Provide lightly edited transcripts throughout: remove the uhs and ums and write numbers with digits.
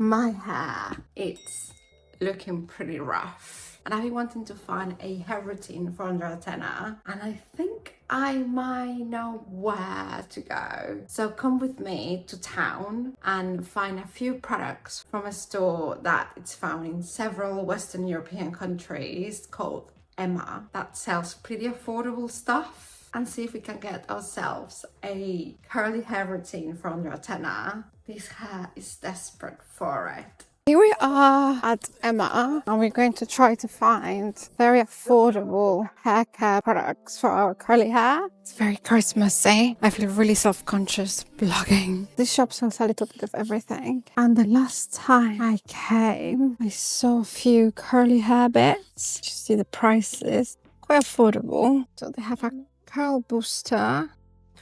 My hair, it's looking pretty rough. And I've been wanting to find a hair routine for under a tenner. And I think I might know where to go. So come with me to town and find a few products from a store that it's found in several Western European countries called HEMA that sells pretty affordable stuff, and see if we can get ourselves a curly hair routine for under a tenner. This hair is desperate for it. Here we are at Emma, and we're going to try to find very affordable hair care products for our curly hair. It's very Christmassy. I feel really self-conscious vlogging. This shop sells a little bit of everything. And the last time I came, I saw a few curly hair bits. You see the prices, quite affordable. So they have a curl booster,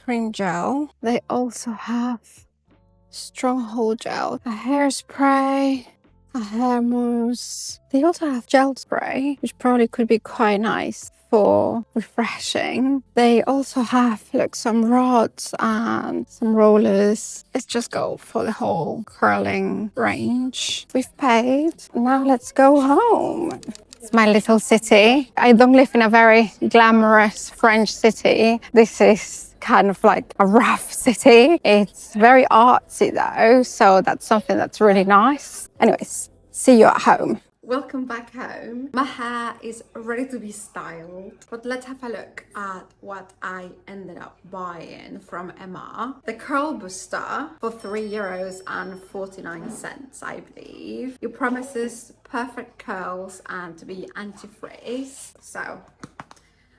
cream gel. They also have stronghold gel, a hairspray, a hair mousse. They also have gel spray, which probably could be quite nice for refreshing. They also have like some rods and some rollers. Let's just go for the whole curling range. We've paid. Now let's go home. It's my little city. I don't live in a very glamorous French city. This is kind of like a rough city. It's very artsy though, so that's something that's really nice. Anyways, see you at home. Welcome back home. My hair is ready to be styled, but let's have a look at what I ended up buying from Emma. The curl booster for €3.49, I believe. It promises perfect curls and to be anti-frizz, so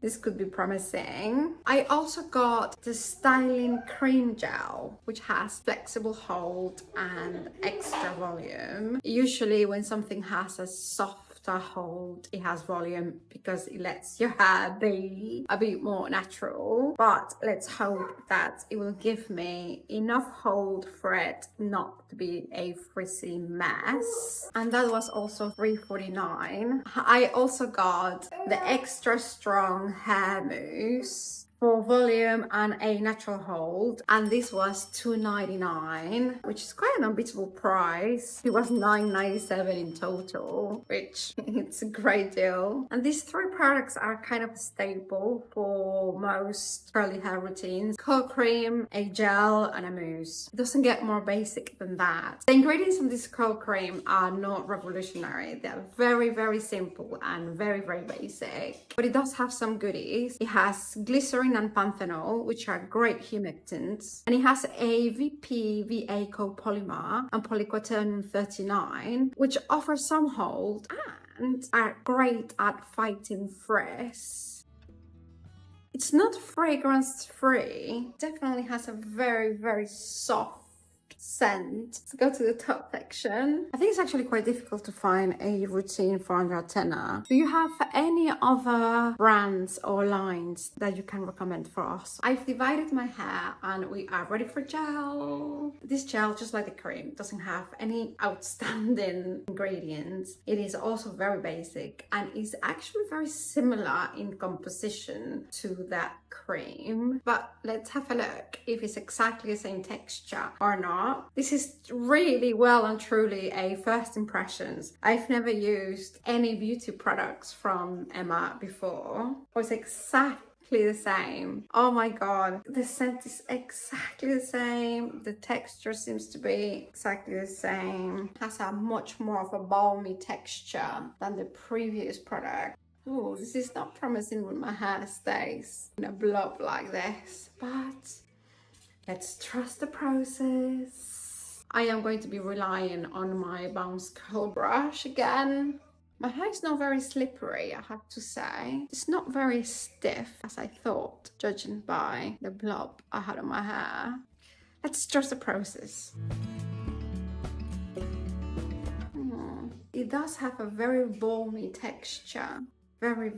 this could be promising. I also got the styling cream gel, which has flexible hold and extra volume. Usually when something has a softer hold, it has volume because it lets your hair be a bit more natural. But let's hope that it will give me enough hold for it not to be a frizzy mess. And that was also $3.49. I also got the extra strong hair mousse for volume and a natural hold, and this was $2.99, which is quite an unbeatable price. It was $9.97 in total, which it's a great deal. And these three products are kind of a staple for most curly hair routines: curl cream, a gel, and a mousse. It doesn't get more basic than that. The ingredients in this curl cream are not revolutionary. They're very simple and very basic, but it does have some goodies. It has glycerin and panthenol, which are great humectants, and it has a VPVA copolymer and polyquaternum 39, which offers some hold and are great at fighting frizz. It's not fragrance free. Definitely has a very soft scent. Let's go to the top section. I think it's actually quite difficult to find a routine for under a tenner. Do you have any other brands or lines that you can recommend for us? I've divided my hair and we are ready for gel. This gel, just like the cream, doesn't have any outstanding ingredients. It is also very basic and is actually very similar in composition to that cream. But let's have a look if it's exactly the same texture or not. This is really well and truly a first impressions. I've never used any beauty products from Emma before. It was exactly the same. Oh my god, the scent is exactly the same. The texture seems to be exactly the same. It has a much more of a balmy texture than the previous product. Oh, this is not promising when my hair stays in a blob like this, but let's trust the process. I am going to be relying on my bounce curl brush again. My hair is not very slippery, I have to say. It's not very stiff as I thought, judging by the blob I had on my hair. Let's trust the process. It does have a very balmy texture. Very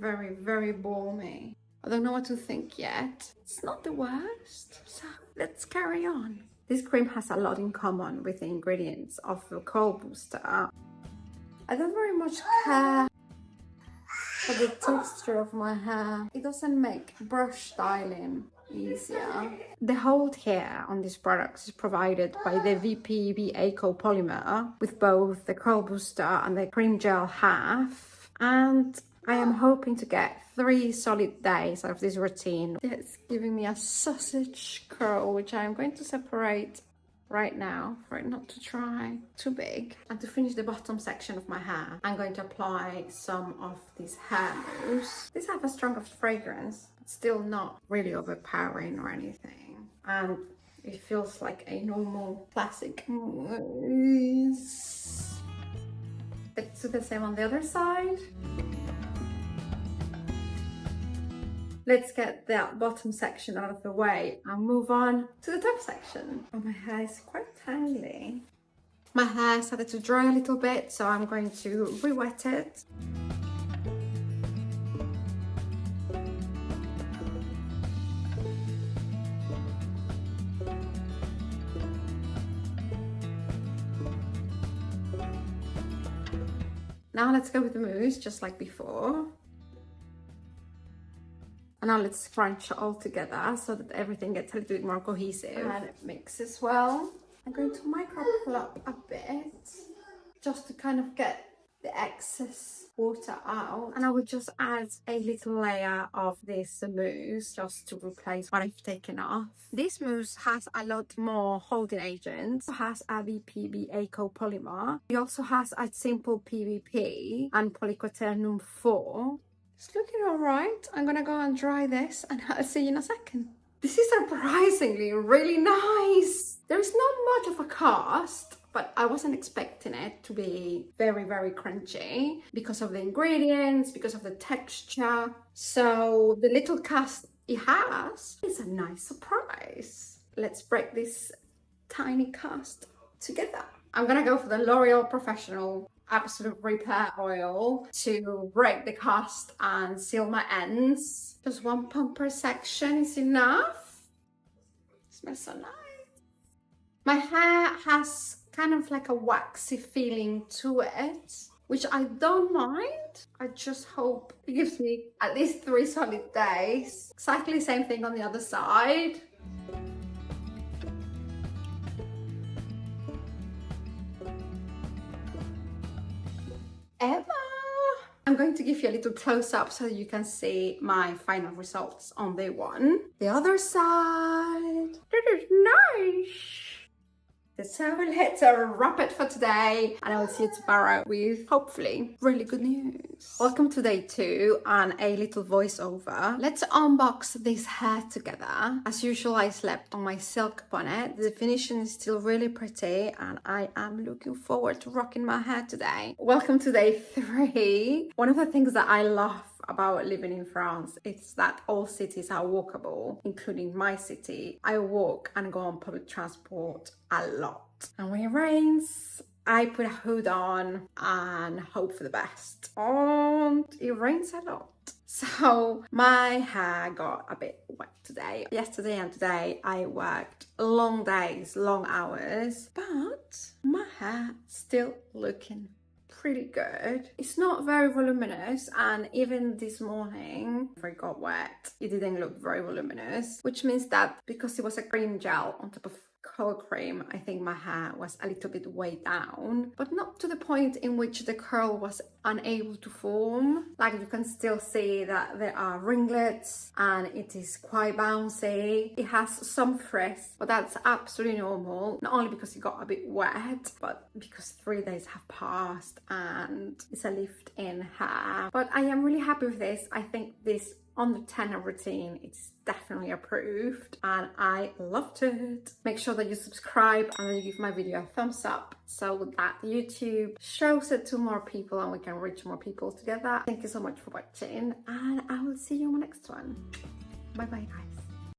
balmy. I don't know what to think yet. It's not the worst, so let's carry on. This cream has a lot in common with the ingredients of the curl booster. I don't very much care for the texture of my hair. It doesn't make brush styling easier. The hold here on these products is provided by the VPB copolymer with both the curl booster and the cream gel half. And I am hoping to get 3 solid days out of this routine. It's giving me a sausage curl, which I am going to separate right now for it not to dry too big. And to finish the bottom section of my hair, I'm going to apply some of this hair mousse. These have a stronger fragrance, but still not really overpowering or anything. And it feels like a normal classic mousse. Let's do the same on the other side. Let's get that bottom section out of the way and move on to the top section. Oh, my hair is quite tangly. My hair started to dry a little bit, so I'm going to re-wet it. Now let's go with the mousse, just like before. And now let's scrunch it all together so that everything gets a little bit more cohesive and it mixes well. I'm going to micro pull up a bit just to kind of get the excess water out. And I will just add a little layer of this mousse just to replace what I've taken off. This mousse has a lot more holding agents. It has a VPB copolymer. It also has a simple PVP and polyquaternium 4. It's looking all right. I'm gonna go and dry this and I'll see you in a second. This is surprisingly really nice. There is not much of a cast, but I wasn't expecting it to be very, very crunchy because of the ingredients, because of the texture. So the little cast it has is a nice surprise. Let's break this tiny cast together. I'm gonna go for the L'Oreal Professional Absolute Repair Oil to break the cast and seal my ends. Just 1 pump per section is enough. It smells so nice. My hair has kind of like a waxy feeling to it, which I don't mind. I just hope it gives me at least 3 solid days. Exactly the same thing on the other side. Emma! I'm going to give you a little close-up so you can see my final results on day 1. The other side. That is nice. So let's wrap it for today, and I will see you tomorrow with hopefully really good news. Welcome to day 2 and a little voiceover. Let's unbox this hair together. As usual, I slept on my silk bonnet. The definition is still really pretty and I am looking forward to rocking my hair today. Welcome to day 3. One of the things that I love about living in France is that all cities are walkable, including my city. I walk and go on public transport a lot. And when it rains, I put a hood on and hope for the best. And it rains a lot. So my hair got a bit wet today. Yesterday and today I worked long days, long hours, but my hair still looking pretty good. It's not very voluminous, and even this morning before it got wet it didn't look very voluminous, which means that because it was a cream gel on top of curl cream, I think my hair was a little bit weighed down, but not to the point in which the curl was unable to form. Like, you can still see that there are ringlets and it is quite bouncy. It has some frizz, but that's absolutely normal, not only because it got a bit wet, but because 3 days have passed and it's a lift in hair. But I am really happy with this. I think this on the 10 routine, it's definitely approved and I loved it. Make sure that you subscribe and that you give my video a thumbs up so that YouTube shows it to more people and we can reach more people together. Thank you so much for watching and I will see you on the next one. Bye bye guys.